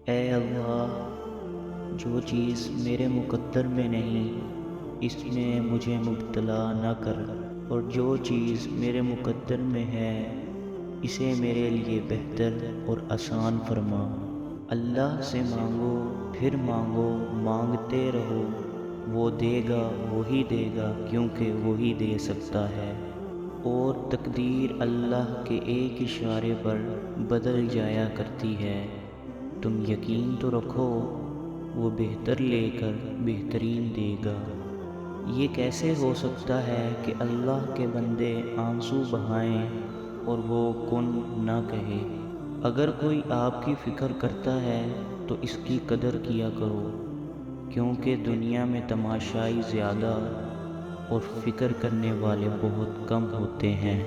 اے اللہ، جو چیز میرے مقدر میں نہیں اس میں مجھے مبتلا نہ کر، اور جو چیز میرے مقدر میں ہے اسے میرے لیے بہتر اور آسان فرما۔ اللہ سے مانگو، پھر مانگو، مانگتے رہو، وہ دے گا، وہی دے گا کیونکہ وہی دے سکتا ہے، اور تقدیر اللہ کے ایک اشارے پر بدل جایا کرتی ہے۔ تم یقین تو رکھو، وہ بہتر لے کر بہترین دے گا۔ یہ کیسے ہو سکتا ہے کہ اللہ کے بندے آنسو بہائیں اور وہ کن نہ کہے؟ اگر کوئی آپ کی فکر کرتا ہے تو اس کی قدر کیا کرو، کیونکہ دنیا میں تماشائی زیادہ اور فکر کرنے والے بہت کم ہوتے ہیں۔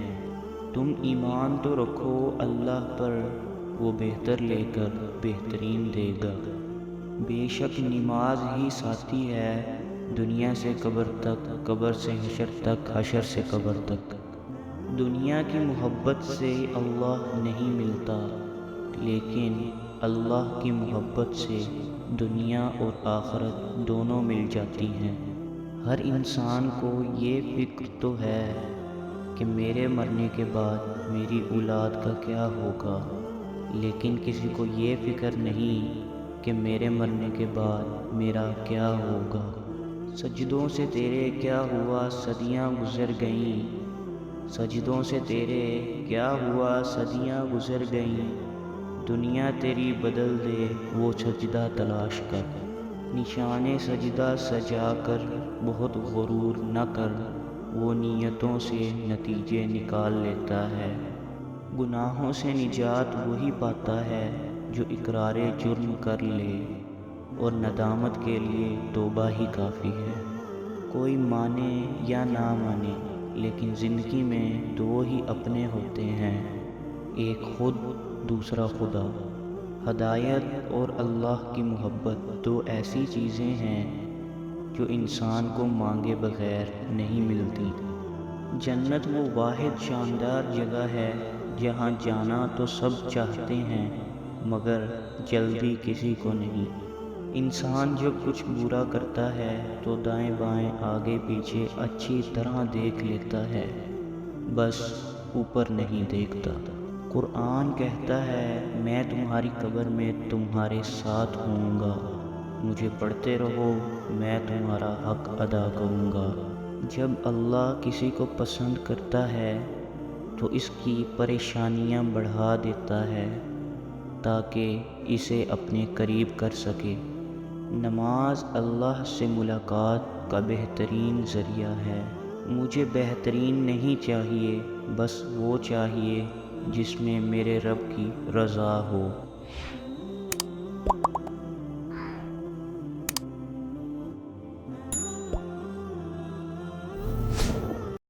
تم ایمان تو رکھو اللہ پر، وہ بہتر لے کر بہترین دے گا۔ بے شک نماز ہی ساتھی ہے دنیا سے قبر تک، قبر سے حشر تک، حشر سے قبر تک۔ دنیا کی محبت سے اللہ نہیں ملتا، لیکن اللہ کی محبت سے دنیا اور آخرت دونوں مل جاتی ہیں۔ ہر انسان کو یہ فکر تو ہے کہ میرے مرنے کے بعد میری اولاد کا کیا ہوگا، لیکن کسی کو یہ فکر نہیں کہ میرے مرنے کے بعد میرا کیا ہوگا۔ سجدوں سے تیرے کیا ہوا صدیاں گزر گئیں، سجدوں سے تیرے کیا ہوا صدیاں گزر گئیں، دنیا تیری بدل دے وہ سجدہ تلاش کر۔ نشان سجدہ سجا کر بہت غرور نہ کر، وہ نیتوں سے نتیجے نکال لیتا ہے۔ گناہوں سے نجات وہی پاتا ہے جو اقرار جرم کر لے، اور ندامت کے لیے توبہ ہی کافی ہے۔ کوئی مانے یا نہ مانے، لیکن زندگی میں دو ہی اپنے ہوتے ہیں، ایک خود، دوسرا خدا۔ ہدایت اور اللہ کی محبت دو ایسی چیزیں ہیں جو انسان کو مانگے بغیر نہیں ملتی۔ جنت وہ واحد شاندار جگہ ہے جہاں جانا تو سب چاہتے ہیں مگر جلدی کسی کو نہیں۔ انسان جب کچھ برا کرتا ہے تو دائیں بائیں آگے پیچھے اچھی طرح دیکھ لیتا ہے، بس اوپر نہیں دیکھتا۔ قرآن کہتا ہے میں تمہاری قبر میں تمہارے ساتھ ہوں گا، مجھے پڑھتے رہو، میں تمہارا حق ادا کروں گا۔ جب اللہ کسی کو پسند کرتا ہے تو اس کی پریشانیاں بڑھا دیتا ہے تاکہ اسے اپنے قریب کر سکے۔ نماز اللہ سے ملاقات کا بہترین ذریعہ ہے۔ مجھے بہترین نہیں چاہیے، بس وہ چاہیے جس میں میرے رب کی رضا ہو۔